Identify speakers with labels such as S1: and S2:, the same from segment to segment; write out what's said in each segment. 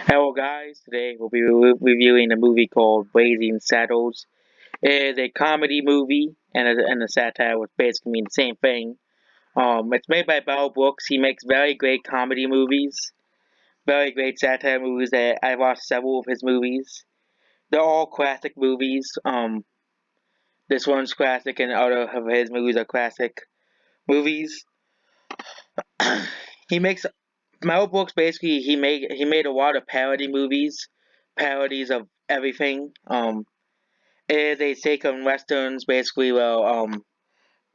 S1: Hello guys, today we'll be reviewing a movie called Blazing Saddles. It is a comedy movie and a satire, which basically mean the same thing. It's made by Mel Brooks. He makes very great comedy movies, very great satire movies. That I've watched several of his movies. They're all classic movies. This one's classic, and other of his movies are classic movies. he makes Mel Brooks basically he made a lot of parody movies, parodies of everything. It is a take on westerns, basically. Well,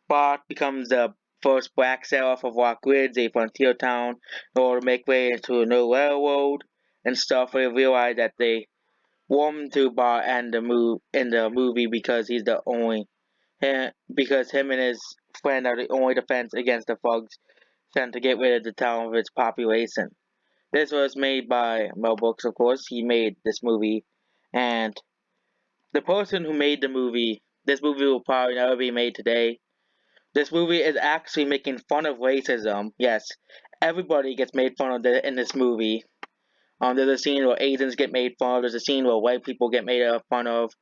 S1: Bart becomes the first black sheriff of Rock Ridge, a frontier town, in order to make way into a new railroad and stuff. They realize that they warm to Bart and the movie because he's the only because him and his friend are the only defense against the thugs sent to get rid of the town of its population. This was made by Mel Brooks, of course. He made this movie, and the person who made the movie, this movie will probably never be made today. This movie is actually making fun of racism. Yes, everybody gets made fun of in this movie. There's a scene where Asians get made fun of. There's a scene where white people get made fun of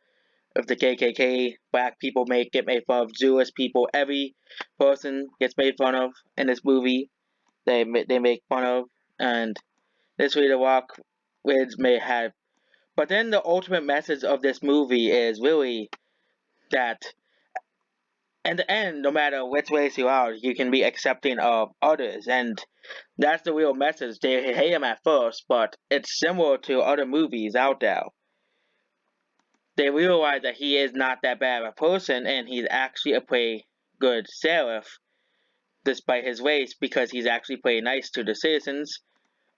S1: the KKK. Black people get made fun of. Jewish people. Every person gets made fun of in this movie. They make fun of, and this way the Rock Ridge may have. But then the ultimate message of this movie is really that in the end, no matter which race you are, you can be accepting of others, and that's the real message. They hate him at first, but it's similar to other movies out there. They realize that he is not that bad of a person, and he's actually a pretty good sheriff, despite his race, because he's actually pretty nice to the citizens,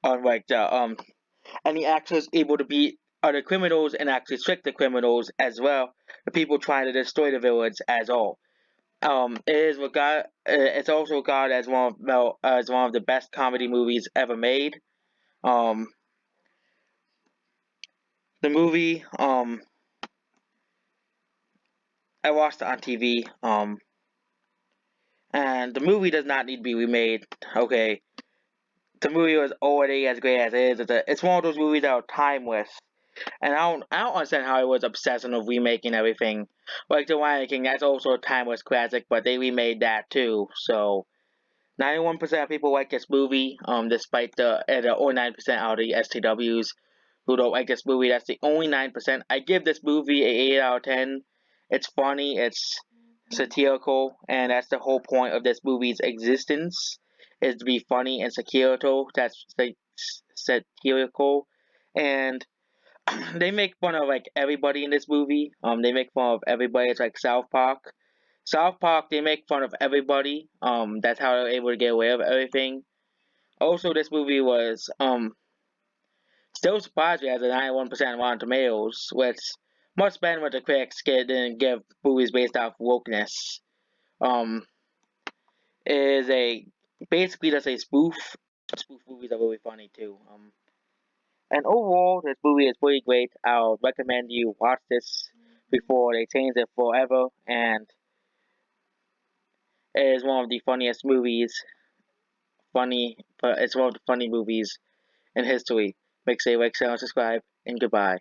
S1: unlike and he actually is able to beat other criminals and actually trick the criminals as well, the people trying to destroy the village as all. It is regard. It's also regarded as one of the best comedy movies ever made. Um, the movie. I watched it on TV. And the movie does not need to be remade. Okay, the movie was already as great as it is. It's one of those movies that are timeless. And I don't understand how it was obsessing of remaking everything. Like the Lion King, that's also a timeless classic, but they remade that too. So 91% of people like this movie, despite the only 9% out of the STWs who don't like this movie. That's the only 9%. I give this movie a 8 out of 10. It's funny, it's satirical, and that's the whole point of this movie's existence, is to be funny and satirical. That's satirical, and they make fun of like everybody in this movie. They make fun of everybody. It's like South Park. South Park, they make fun of everybody. That's how they're able to get away with everything. Also, this movie was still surprised me as a 91% Rotten Tomatoes, which much better what the critics get than give movies based off wokeness. Um, is a basically just a spoof. Spoof movies are really funny too. And overall, this movie is pretty great. I'll recommend you watch this before they change it forever. And it is one of the funniest movies. Funny, but it's one of the funny movies in history. Make sure you like, share, and subscribe. And goodbye.